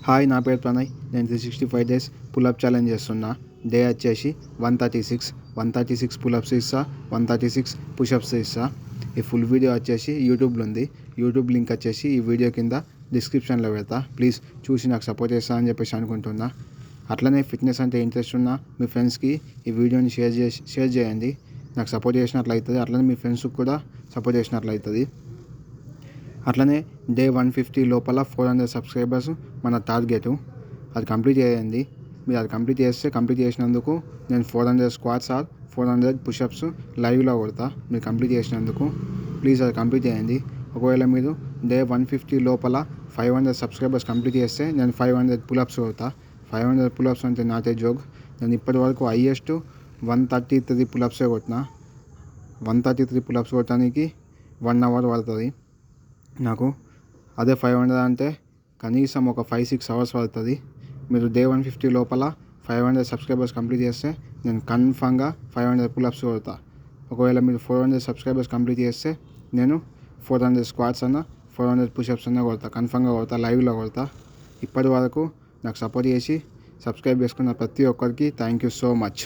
Hi, నా పేరు ప్రణయ్. నేను 365 డేస్ పుల్అప్ ఛాలెంజ్ చేస్తున్నా. డే వచ్చేసి 136 పుల్అప్స్ ఇస్తా, 136 పుషప్స్ ఇస్తా. ఈ ఫుల్ వీడియో వచ్చేసి యూట్యూబ్లో ఉంది. యూట్యూబ్ లింక్ వచ్చేసి ఈ వీడియో కింద డిస్క్రిప్షన్లో పెడతా. ప్లీజ్ చూసి నాకు సపోర్ట్ చేస్తా అని చెప్పేసి అనుకుంటున్నా. అట్లనే ఫిట్నెస్ అంటే ఇంట్రెస్ట్ ఉన్న మీ ఫ్రెండ్స్కి ఈ వీడియోని షేర్ చేయండి. నాకు సపోర్ట్ చేసినట్లు అవుతుంది. అట్లనే మీ ఫ్రెండ్స్కి కూడా సపోర్ట్ చేసినట్లు అవుతుంది. అట్లనే డే 150 లోపల 400 సబ్స్క్రైబర్స్ మన టార్గెట్. అది కంప్లీట్ చేయండి. మీరు అది కంప్లీట్ చేసినందుకు నేను 400 స్క్వాట్స్ ఆర్ 400 పుషప్స్ లైవ్లో కొడతా. మీరు కంప్లీట్ చేసినందుకు ప్లీజ్ అది కంప్లీట్ చేయండి. ఒకవేళ మీరు డే 150 లోపల 500 సబ్స్క్రైబర్స్ కంప్లీట్ చేస్తే నేను 500 పుల్అప్స్ కొడతా. 500 పుల్అప్స్ అంటే నాట్ ఏ జోక్. నేను ఇప్పటి వరకు హైయెస్ట్ 133 పుల్అప్సే కొట్టిన. 133 పుల్అప్స్ కొట్టడానికి 1 అవర్ పడుతుంది నాకు. అదే 500 అంటే కనీసం ఒక 5-6 అవర్స్ పడుతుంది. మీరు డే 150 లోపల 500 సబ్స్క్రైబర్స్ కంప్లీట్ చేస్తే నేను కన్ఫామ్గా 500 పుల్అప్స్ కొడతా. ఒకవేళ మీరు 400 సబ్స్క్రైబర్స్ కంప్లీట్ చేస్తే నేను 400 స్క్వాట్స్ అన్న 400 పుషప్స్ అన్న కొడతా. కన్ఫామ్గా కొడతా, లైవ్లో కొడతా. ఇప్పటి వరకు నాకు సపోర్ట్ చేసి సబ్స్క్రైబ్ చేసుకున్న ప్రతి ఒక్కరికి థ్యాంక్ యూ సో మచ్.